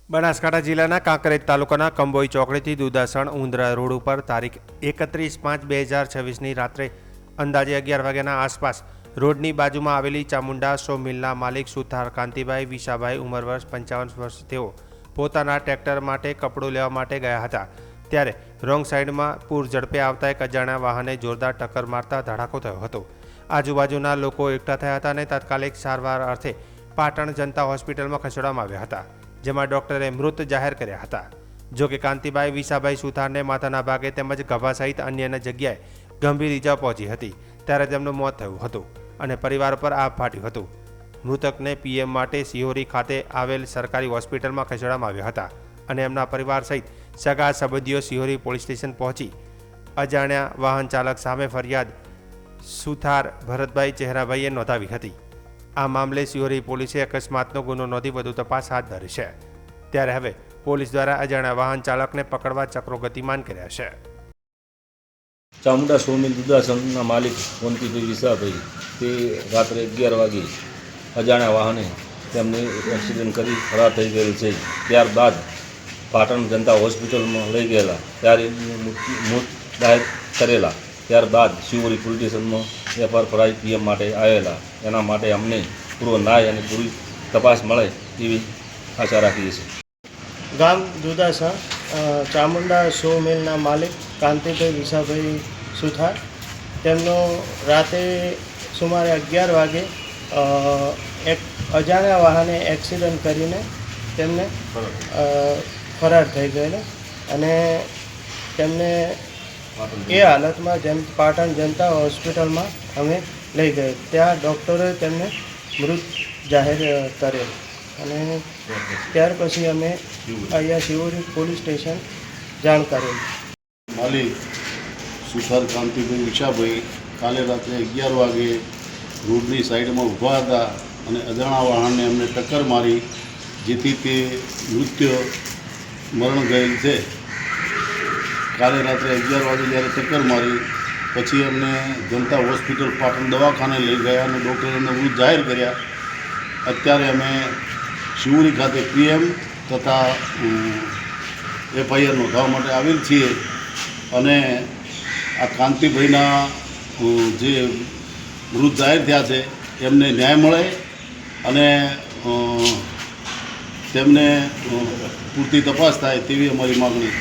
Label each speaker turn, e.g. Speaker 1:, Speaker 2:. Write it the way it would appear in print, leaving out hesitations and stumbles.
Speaker 1: બનાસકાંઠા જિલ્લાના કાંકરેજ તાલુકાના કંબોઈ ચોકડીથી દુધાસણ ઉંદરા રોડ ઉપર તારીખ 31/5/2026ની રાત્રે અંદાજે 11 વાગ્યાના આસપાસ રોડની બાજુમાં આવેલી ચામુંડા સો મિલના માલિક સુથાર કાંતિભાઈ વિશાભાઈ ઉંમર વર્ષ 55 વર્ષ તેઓ પોતાના ટ્રેક્ટર માટે કપડું લેવા માટે ગયા હતા ત્યારે રોંગ સાઈડમાં પૂર ઝડપે આવતા એક અજાણ્યા વાહને જોરદાર ટક્કર મારતા ધડાકો થયો હતો। આજુબાજુના લોકો એકઠા થયા હતા અને તાત્કાલિક સારવાર અર્થે પાટણ જનતા હોસ્પિટલમાં ખસેડવામાં આવ્યા હતા, જેમાં ડોક્ટરે મૃત જાહેર કર્યા હતા। જો કે કાંતિભાઈ વિશાભાઈ સુથારને માથાના ભાગે તેમજ ગભા સહિત અન્યના જગ્યાએ ગંભીર ઇજા પહોંચી હતી ત્યારે તેમનું મોત થયું હતું અને પરિવાર પર આભ ફાટ્યું હતું। મૃતકને પીએમ માટે સિહોરી ખાતે આવેલ સરકારી હોસ્પિટલમાં ખસેડવામાં આવ્યા હતા અને એમના પરિવાર સહિત સગા સંબંધીઓ સિહોરી પોલીસ સ્ટેશન પહોંચી અજાણ્યા વાહન ચાલક સામે ફરિયાદ સુથાર ભરતભાઈ ચહેરાભાઈએ નોંધાવી હતી। આ મામલે સિહોરી પોલીસે અકસ્માતનો ગુનો નોંધી વધુ તપાસ હાથ ધરી છે। ત્યારે હવે પોલીસ દ્વારા અજાણ્યા વાહન ચાલકને પકડવા ચક્રો ગતિમાન કર્યા છે।
Speaker 2: ચામુંડા સોમિલ દુધાસણના માલિક કાંતિભાઈ વિશાભાઈ તે રાત્રે 11 વાગે અજાણ્યા વાહને તેમને એક્સિડન્ટ કરી ફરાર થઈ ગયેલ છે। ત્યારબાદ પાટણ જનતા હોસ્પિટલમાં લઈ ગયેલા ત્યારે મૃત જાહેર કરેલા। ત્યારબાદ શિવોરી પોલીસ સ્ટેશનમાં એફઆર ફરાઈ પીએમ માટે આવેલા। એના માટે અમને પૂરો ન્યાય અને પૂરી તપાસ મળે એવી આશા રાખીએ છીએ।
Speaker 3: ગામ દુધાસણ ચામુંડા સો મિલના માલિક કાંતિભાઈ વિશાભાઈ સુથાર તેમનો રાતે સુમારે 11 વાગે એક અજાણ્યા વાહને એક્સિડન્ટ કરીને તેમને ફરાર થઈ ગયેલા અને તેમને એ હાલતમાં પાટણ જનતા હોસ્પિટલમાં અમે લઈ ગਏ। ત્યાં ડૉક્ટરે તેમને મૃત જાહેર કરેલ અને ત્યાર પછી અમે અહીંયા શિવોરી પોલીસ સ્ટેશન જાણ કરેલ।
Speaker 4: માલિક સુથાર કાંતિભાઈ વિશાભાઈ કાલે રાત્રે 11 વાગે રોડની સાઈડમાં ઊભા હતા અને અજાણા વાહનને એમને ટક્કર મારી જેથી તે મરણ ગયેલ છે। કાલે રાત્રે 11 વાગે જ્યારે ટક્કર મારી પછી એમને જનતા હોસ્પિટલ પાટણ દવાખાને લઈ ગયા અને ડૉક્ટરે એમને મૃત જાહેર કર્યા। અત્યારે અમે શિવોરી ખાતે પીએમ તથા એફઆઈઆર નોંધાવવા માટે આવેલ છીએ અને આ કાંતિભાઈના જે મૃત જાહેર થયા છે એમને ન્યાય મળે અને તેમને પૂરતી તપાસ થાય તેવી અમારી માગણી।